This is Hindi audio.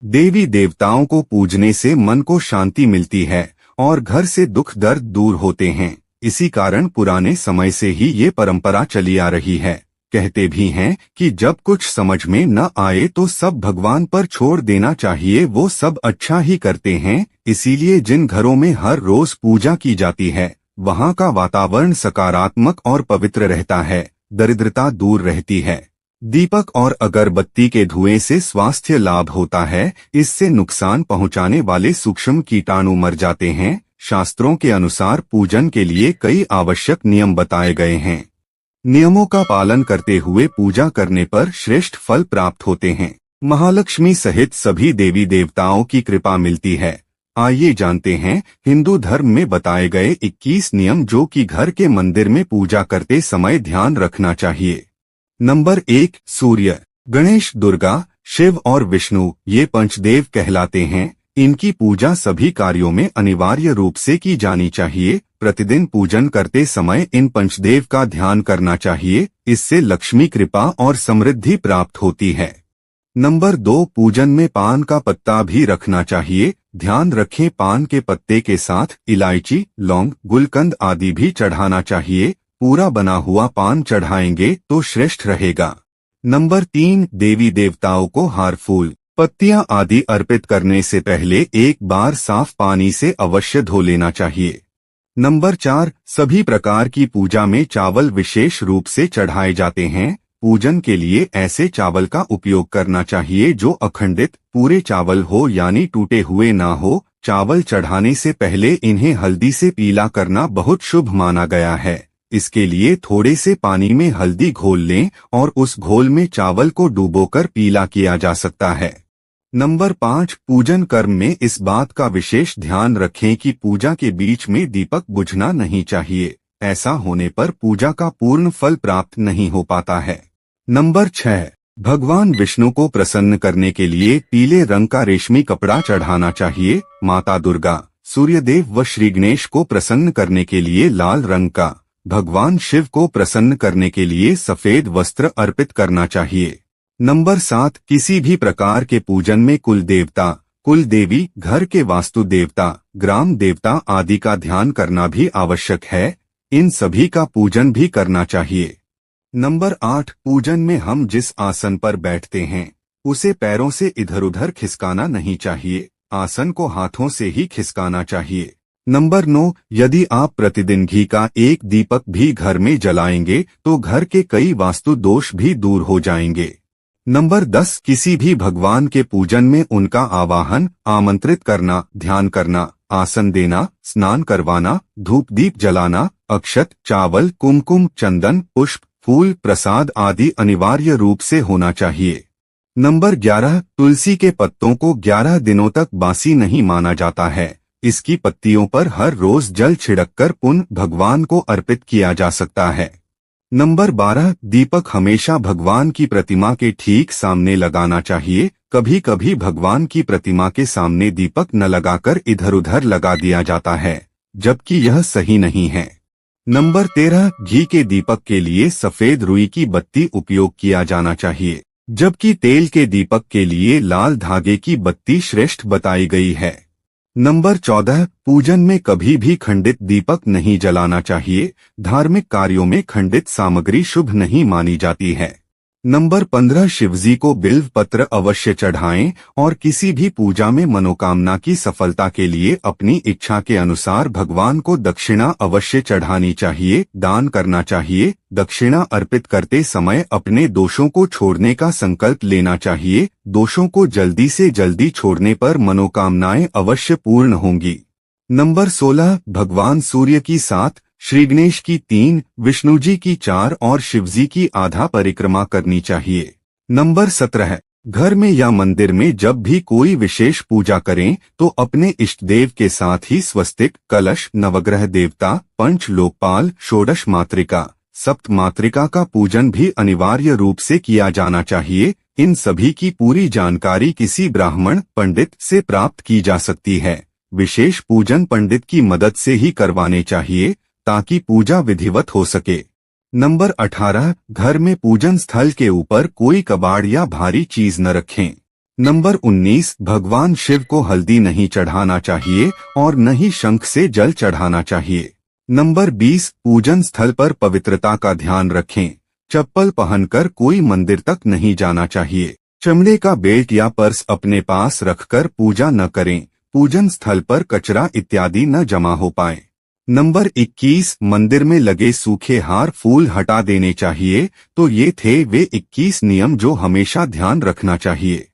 देवी देवताओं को पूजने से मन को शांति मिलती है और घर से दुख दर्द दूर होते हैं। इसी कारण पुराने समय से ही ये परंपरा चली आ रही है। कहते भी हैं कि जब कुछ समझ में न आए तो सब भगवान पर छोड़ देना चाहिए, वो सब अच्छा ही करते हैं। इसीलिए जिन घरों में हर रोज पूजा की जाती है वहाँ का वातावरण सकारात्मक और पवित्र रहता है, दरिद्रता दूर रहती है। दीपक और अगरबत्ती के धुएं से स्वास्थ्य लाभ होता है, इससे नुकसान पहुंचाने वाले सूक्ष्म कीटाणु मर जाते हैं। शास्त्रों के अनुसार पूजन के लिए कई आवश्यक नियम बताए गए हैं। नियमों का पालन करते हुए पूजा करने पर श्रेष्ठ फल प्राप्त होते हैं। महालक्ष्मी सहित सभी देवी देवताओं की कृपा मिलती है। आइए जानते हैं हिंदू धर्म में बताए गए 21 नियम जो कि घर के मंदिर में पूजा करते समय ध्यान रखना चाहिए। नंबर 1, सूर्य। गणेश, दुर्गा, शिव और विष्णु ये पंचदेव कहलाते हैं। इनकी पूजा सभी कार्यों में अनिवार्य रूप से की जानी चाहिए। प्रतिदिन पूजन करते समय इन पंचदेव का ध्यान करना चाहिए, इससे लक्ष्मी कृपा और समृद्धि प्राप्त होती है। नंबर 2, पूजन में पान का पत्ता भी रखना चाहिए। ध्यान रखें, पान के पत्ते के साथ इलायची, लौंग, गुलकंद आदि भी चढ़ाना चाहिए। पूरा बना हुआ पान चढ़ाएंगे तो श्रेष्ठ रहेगा। नंबर 3, देवी देवताओं को हार, फूल, पत्तियां आदि अर्पित करने से पहले एक बार साफ पानी से अवश्य धो लेना चाहिए। नंबर 4, सभी प्रकार की पूजा में चावल विशेष रूप से चढ़ाए जाते हैं। पूजन के लिए ऐसे चावल का उपयोग करना चाहिए जो अखंडित पूरे चावल हो, यानी टूटे हुए ना हो। चावल चढ़ाने से पहले इन्हें हल्दी से पीला करना बहुत शुभ माना गया है। इसके लिए थोड़े से पानी में हल्दी घोल लें और उस घोल में चावल को डुबोकर पीला किया जा सकता है। नंबर 5, पूजन कर्म में इस बात का विशेष ध्यान रखें कि पूजा के बीच में दीपक बुझना नहीं चाहिए। ऐसा होने पर पूजा का पूर्ण फल प्राप्त नहीं हो पाता है। नंबर 6, भगवान विष्णु को प्रसन्न करने के लिए पीले रंग का रेशमी कपड़ा चढ़ाना चाहिए। माता दुर्गा, सूर्यदेव व श्री गणेश को प्रसन्न करने के लिए लाल रंग का, भगवान शिव को प्रसन्न करने के लिए सफेद वस्त्र अर्पित करना चाहिए। नंबर 7, किसी भी प्रकार के पूजन में कुल देवता, कुल देवी, घर के वास्तु देवता, ग्राम देवता आदि का ध्यान करना भी आवश्यक है। इन सभी का पूजन भी करना चाहिए। नंबर 8, पूजन में हम जिस आसन पर बैठते हैं उसे पैरों से इधर उधर खिसकाना नहीं चाहिए, आसन को हाथों से ही खिसकाना चाहिए। नंबर 9, यदि आप प्रतिदिन घी का एक दीपक भी घर में जलाएंगे तो घर के कई वास्तु दोष भी दूर हो जाएंगे। नंबर 10, किसी भी भगवान के पूजन में उनका आवाहन, आमंत्रित करना, ध्यान करना, आसन देना, स्नान करवाना, धूप दीप जलाना, अक्षत, चावल, कुमकुम, चंदन, पुष्प, फूल, प्रसाद आदि अनिवार्य रूप से होना चाहिए। नंबर 11, तुलसी के पत्तों को 11 दिनों तक बासी नहीं माना जाता है। इसकी पत्तियों पर हर रोज जल छिड़ककर पुनः भगवान को अर्पित किया जा सकता है। नंबर 12, दीपक हमेशा भगवान की प्रतिमा के ठीक सामने लगाना चाहिए। कभी कभी भगवान की प्रतिमा के सामने दीपक न लगाकर इधर उधर लगा दिया जाता है, जबकि यह सही नहीं है। नंबर 13, घी के दीपक के लिए सफेद रुई की बत्ती उपयोग किया जाना चाहिए, जबकि तेल के दीपक के लिए लाल धागे की बत्ती श्रेष्ठ बताई गई है। नंबर 14, पूजन में कभी भी खंडित दीपक नहीं जलाना चाहिए। धार्मिक कार्यों में खंडित सामग्री शुभ नहीं मानी जाती है। नंबर 15, शिवजी को बिल्व पत्र अवश्य चढ़ाएं और किसी भी पूजा में मनोकामना की सफलता के लिए अपनी इच्छा के अनुसार भगवान को दक्षिणा अवश्य चढ़ानी चाहिए, दान करना चाहिए। दक्षिणा अर्पित करते समय अपने दोषों को छोड़ने का संकल्प लेना चाहिए। दोषों को जल्दी से जल्दी छोड़ने पर मनोकामनाएं अवश्य पूर्ण होंगी। नंबर 16, भगवान सूर्य की 7, श्री गणेश की 3, विष्णु जी की 4 और शिवजी की आधा परिक्रमा करनी चाहिए। नंबर 17, घर में या मंदिर में जब भी कोई विशेष पूजा करें तो अपने इष्ट देव के साथ ही स्वस्तिक, कलश, नवग्रह देवता, पंच लोकपाल, षोडश मातृका, सप्त मातृका का पूजन भी अनिवार्य रूप से किया जाना चाहिए। इन सभी की पूरी जानकारी किसी ब्राह्मण पंडित से प्राप्त की जा सकती है। विशेष पूजन पंडित की मदद से ही करवाने चाहिए ताकि पूजा विधिवत हो सके। नंबर 18, घर में पूजन स्थल के ऊपर कोई कबाड़ या भारी चीज न रखें। नंबर 19, भगवान शिव को हल्दी नहीं चढ़ाना चाहिए और न ही शंख से जल चढ़ाना चाहिए। नंबर 20, पूजन स्थल पर पवित्रता का ध्यान रखें। चप्पल पहनकर कोई मंदिर तक नहीं जाना चाहिए। चमड़े का बेल्ट या पर्स अपने पास रखकर पूजा न करें। पूजन स्थल पर कचरा इत्यादि न जमा हो पाए। नंबर 21, मंदिर में लगे सूखे हार फूल हटा देने चाहिए। तो ये थे वे 21 नियम जो हमेशा ध्यान रखना चाहिए।